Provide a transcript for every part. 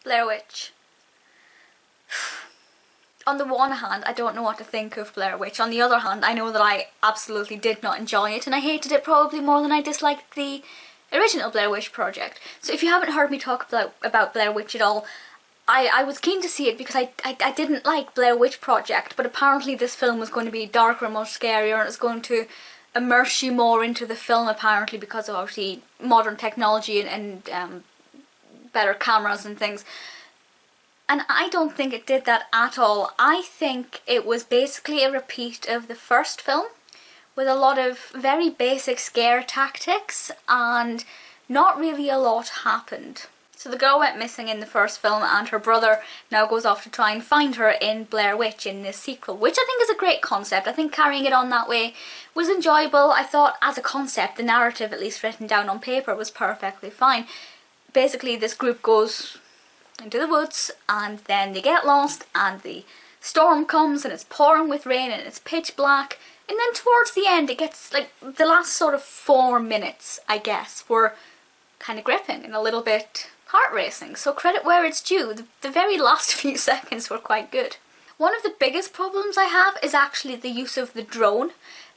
Blair Witch. On the one hand, I don't know what to think of Blair Witch. On the other hand, I know that I absolutely did not enjoy it, and I hated it probably more than I disliked the original Blair Witch project. So if you haven't heard me talk about Blair Witch at all, I was keen to see it because I didn't like Blair Witch Project, but apparently this film was going to be darker and more scarier, and it's going to immerse you more into the film, apparently, because of obviously modern technology and better cameras and things. And I don't think it did that at all. I think it was basically a repeat of the first film with a lot of very basic scare tactics, and not really a lot happened. So the girl went missing in the first film, and her brother now goes off to try and find her in Blair Witch in this sequel, which I think is a great concept. I think carrying it on that way was enjoyable. I thought as a concept, the narrative, at least written down on paper, was perfectly fine. Basically, this group goes into the woods, and then they get lost, and the storm comes, and it's pouring with rain, and it's pitch black, and then towards the end it gets, like, the last sort of 4 minutes, I guess, were kind of gripping and a little bit heart-racing, so credit where it's due. The very last few seconds were quite good. One of the biggest problems I have is actually the use of the drone.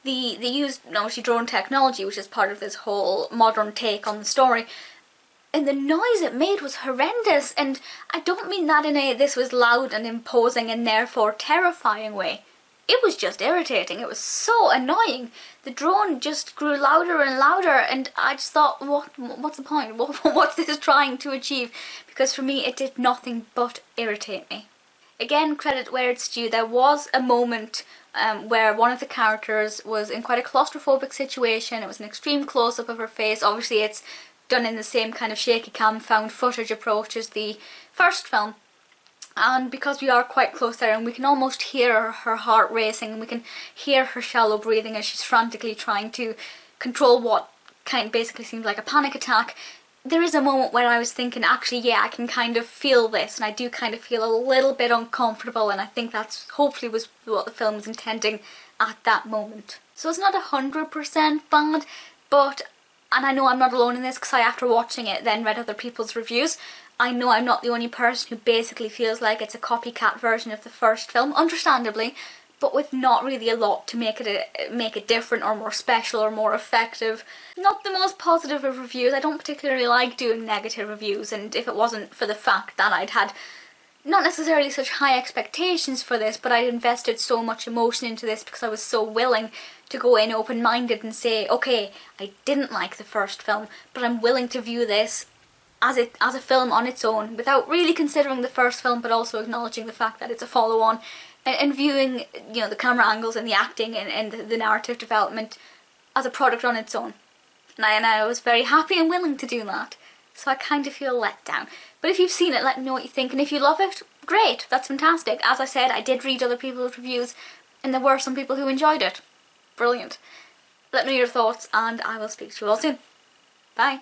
They used, obviously, drone technology, which is part of this whole modern take on the story, and the noise it made was horrendous, and I don't mean that in a this was loud and imposing and therefore terrifying way. It was just irritating. It was so annoying. The drone just grew louder and louder, and I just thought, what's the point? What's this trying to achieve? Because for me it did nothing but irritate me. Again, credit where it's due. There was a moment where one of the characters was in quite a claustrophobic situation. It was an extreme close-up of her face. Obviously it's done in the same kind of shaky cam found footage approach as the first film, and because we are quite close there and we can almost hear her heart racing, and we can hear her shallow breathing as she's frantically trying to control what kind of basically seems like a panic attack, there is a moment where I was thinking, actually, yeah, I can kind of feel this, and I do kind of feel a little bit uncomfortable, and I think that's hopefully was what the film was intending at that moment. So it's not 100% bad, but, and I know I'm not alone in this because I, after watching it, then read other people's reviews. I know I'm not the only person who basically feels like it's a copycat version of the first film, understandably, but with not really a lot to make it different or more special or more effective. Not the most positive of reviews. I don't particularly like doing negative reviews, and if it wasn't for the fact that I'd had not necessarily such high expectations for this, but I'd invested so much emotion into this because I was so willing to go in open-minded and say, okay, I didn't like the first film, but I'm willing to view this as a film on its own, without really considering the first film, but also acknowledging the fact that it's a follow-on, and viewing, you know, the camera angles and the acting and the narrative development as a product on its own. And I was very happy and willing to do that. So I kind of feel let down. But if you've seen it, let me know what you think, and if you love it, great, that's fantastic. As I said, I did read other people's reviews, and there were some people who enjoyed it. Brilliant. Let me know your thoughts, and I will speak to you all soon. Bye.